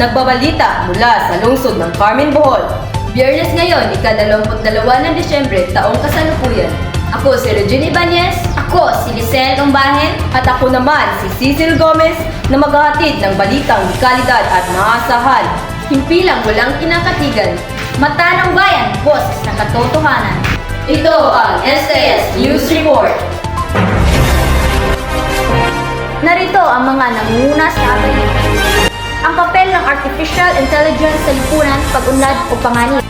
Nagbabalita mula sa lungsod ng Carmen, Bohol. Biyernes ngayon, ika-22 ng Disyembre, taong kasalukuyan. Ako si Regine Ibanez. Ako si Lisel Umbahen. At ako naman si Cecil Gomez na maghahatid ng balitang may kalidad at maasahan. Himpilang walang kinakatigan. Mata ng bayan, boses ng katotohanan. Ito ang STS News Report. Narito ang mga nangunguna sa balita. Ang papel ng Artificial Intelligence sa lipunan, pag-unlad o panganib.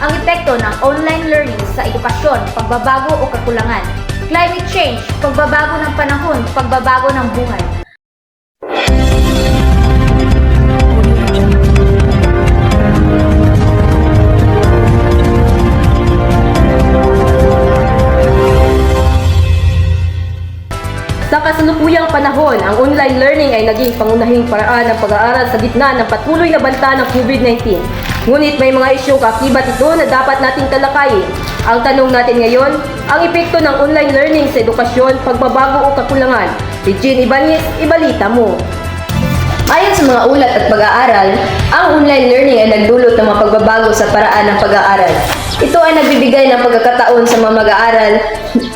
Ang epekto ng online learning sa edukasyon, pagbabago o kakulangan. Climate change, pagbabago ng panahon, pagbabago ng buhay. Sa kasalukuyang panahon, ang online learning ay naging pangunahing paraan ng pag-aaral sa gitna ng patuloy na banta ng COVID-19. Ngunit may mga isyong kaakibat ito na dapat nating talakayin. Ang tanong natin ngayon, ang epekto ng online learning sa edukasyon, pagbabago o kakulangan. Regine Ibanez, ibalita mo. Ayon sa mga ulat at pag-aaral, ang online learning ay nagdulot ng mga pagbabago sa paraan ng pag-aaral. Ito ay nagbibigay ng pagkakataon sa mga mag-aaral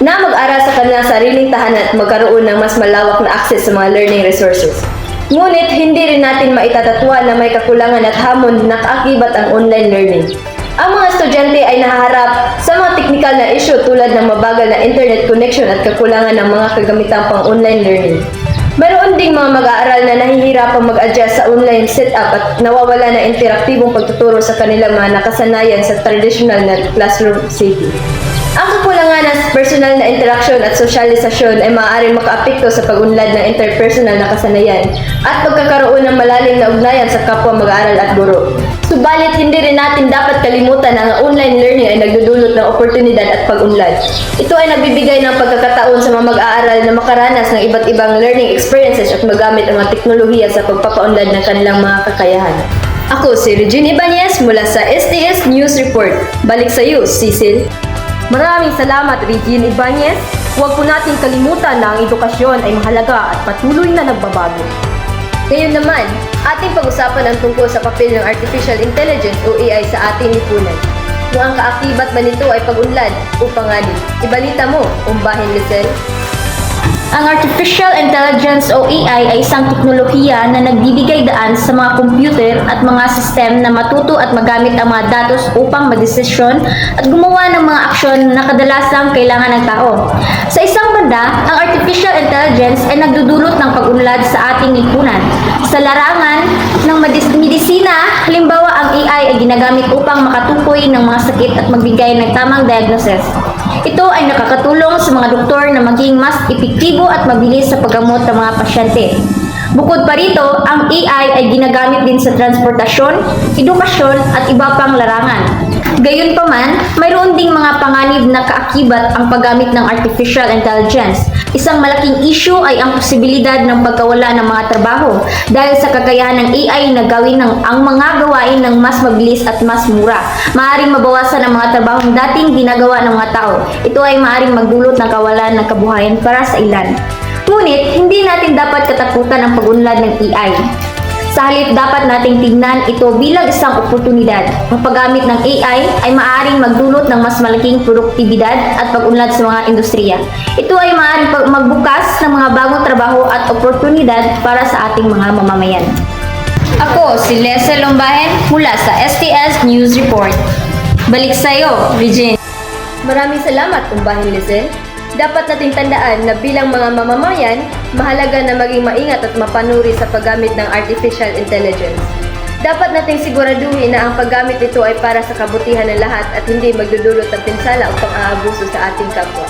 na mag-aral sa kanilang sariling tahanan at magkaroon ng mas malawak na access sa mga learning resources. Ngunit, hindi rin natin maitatatwa na may kakulangan at hamon na kaakibat ang online learning. Ang mga estudyante ay nahaharap sa mga teknikal na issue tulad ng mabagal na internet connection at kakulangan ng mga kagamitang pang-online learning. Mayroon ding mga mag-aaral na nahihirapang mag-adjust sa online setup at nawawala na interaktibong pagtuturo sa kanilang mga nakasanayan sa traditional na classroom setting. Ang kakulangan ng personal na interaksyon at sosyalisasyon ay maaaring makaapekto sa pag-unlad ng interpersonal na kasanayan at pagkakaroon ng malalim na ugnayan sa kapwa mag-aaral at guro. Subalit, hindi rin natin dapat kalimutan na ang online learning ay nagdudulot ng oportunidad at pag-unlad. Ito ay nagbibigay ng pagkakataon sa mga mag-aaral na makaranas ng iba't ibang learning experiences at magamit ang mga teknolohiya sa pagpapaunlad ng kanilang mga kakayahan. Ako si Regine Ibanez mula sa STS News Report. Balik sa iyo, Cecil. Maraming salamat, Regine Ibanez. Huwag po nating kalimutan na ang edukasyon ay mahalaga at patuloy na nagbabago. Ngayon naman, ating pag-usapan ang tungkol sa papel ng Artificial Intelligence o AI sa ating lipunan. Kung ang kaakibat ba nito ay pag-unlad o panganib. Ibalita mo, Umbahen Lisel. Ang Artificial Intelligence o AI ay isang teknolohiya na nagbibigay daan sa mga computer at mga sistem na matuto at magamit ang mga datos upang magdesisyon at gumawa ng mga aksyon na kadalasang kailangan ng tao. Sa isang banda, ang Artificial Intelligence ay nagdudulot ng pag-unlad sa ating lipunan. Sa larangan ng medisina, halimbawa ang AI ay ginagamit upang makatukoy ng mga sakit at magbigay ng tamang diagnosis. Ito ay nakakatulong sa mga doktor na maging mas epektibo at mabilis sa paggamot ng mga pasyente. Bukod pa rito, ang AI ay ginagamit din sa transportasyon, edukasyon at iba pang larangan. Gayunpaman, mayroon ding mga panganib na kaakibat ang paggamit ng Artificial Intelligence. Isang malaking issue ay ang posibilidad ng pagkawala ng mga trabaho dahil sa kakayahan ng AI na gawin ang mga gawain ng mas mabilis at mas mura. Maaaring mabawasan ang mga trabahong dating ginagawa ng mga tao. Ito ay maaaring magdulot ng kawalan ng kabuhayan para sa ilan. Ngunit, hindi natin dapat katakutan ang pag-unlad ng AI. Sa halip, dapat nating tignan ito bilang isang oportunidad. Ang paggamit ng AI ay maaaring magdulot ng mas malaking produktibidad at pag-unlad sa mga industriya. Ito ay maaaring magbukas ng mga bagong trabaho at oportunidad para sa ating mga mamamayan. Ako si Lisel Umbahen mula sa STS News Report. Balik sa iyo, Regine. Maraming salamat, Umbahen Lisel. Dapat nating tandaan na bilang mga mamamayan, mahalaga na maging maingat at mapanuri sa paggamit ng Artificial Intelligence. Dapat nating siguraduhin na ang paggamit nito ay para sa kabutihan ng lahat at hindi magdudulot ng pinsala o pang-aabuso sa ating kapwa.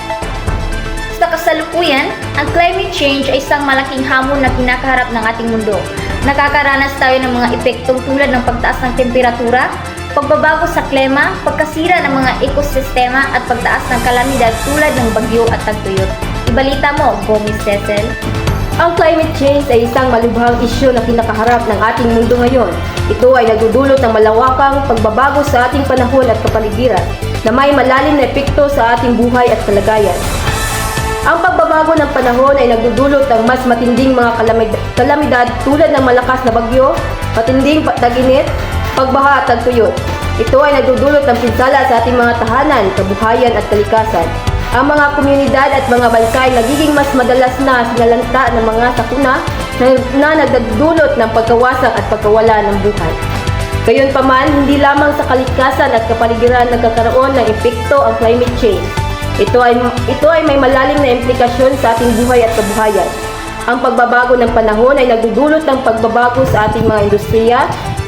Sa kasalukuyan, ang climate change ay isang malaking hamon na kinakaharap ng ating mundo. Nakakaranas tayo ng mga epektong tulad ng pagtaas ng temperatura, pagbabago sa klima, pagkasira ng mga ekosistema at pagtaas ng kalamidad tulad ng bagyo at tagtuyot. Ibalita mo, Gomez Cecil. Ang climate change ay isang malubhang isyu na kinakaharap ng ating mundo ngayon. Ito ay nagdudulot ng malawakang pagbabago sa ating panahon at kapaligiran na may malalim na epekto sa ating buhay at kalagayan. Ang pagbabago ng panahon ay nagdudulot ng mas matinding mga kalamidad tulad ng malakas na bagyo, matinding tag-init, pagbaha at tagtuyot. Ito ay nagdudulot ng pinsala sa ating mga tahanan, kabuhayan at kalikasan. Ang mga komunidad at mga bansa ay nagiging mas madalas na sinalanta ng mga sakuna na nagdudulot ng pagkawasak at pagkawala ng buhay. Gayunpaman, hindi lamang sa kalikasan at kapaligiran nagkakaroon ng epekto ang climate change. Ito ay may malalim na implikasyon sa ating buhay at kabuhayan. Ang pagbabago ng panahon ay nagdudulot ng pagbabago sa ating mga industriya,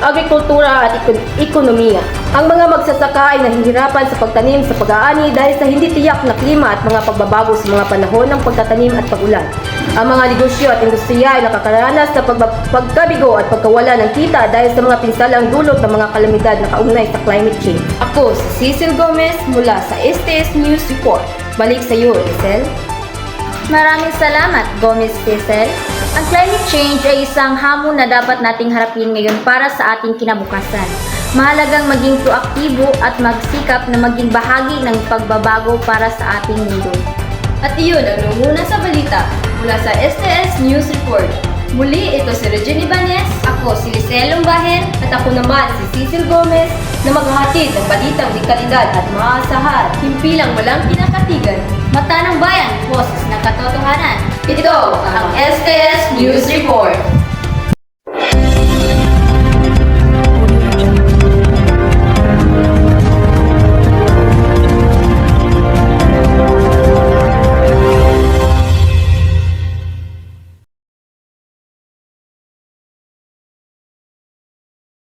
agrikultura at ekonomiya. Ang mga magsasaka ay nahihirapan sa pagtanim sa pag-aani dahil sa hindi tiyak na klima at mga pagbabago sa mga panahon ng pagtatanim at pag-ulan. Ang mga negosyo at industriya ay nakakaranas sa pagkabigo at pagkawala ng kita dahil sa mga pinsalang dulot ng mga kalamidad na kaugnay sa climate change. Ako si Cecil Gomez mula sa STS News Report. Balik sa iyo, Cecil. Maraming salamat, Gomez Cecil. Ang climate change ay isang hamon na dapat nating harapin ngayon para sa ating kinabukasan. Mahalagang maging proaktibo at magsikap na maging bahagi ng pagbabago para sa ating mundo. At iyon ang nunguna sa balita mula sa STS News Report. Muli, ito si Regine Ibanez, ako si Lisel Lombahen, at ako naman si Cecil Gomez na maghahatid ng balitang di kalidad at maasahan, himpilang walang kinakatigan. Mata ng bayan, boses ng katotohanan. Ito ang STS News Report.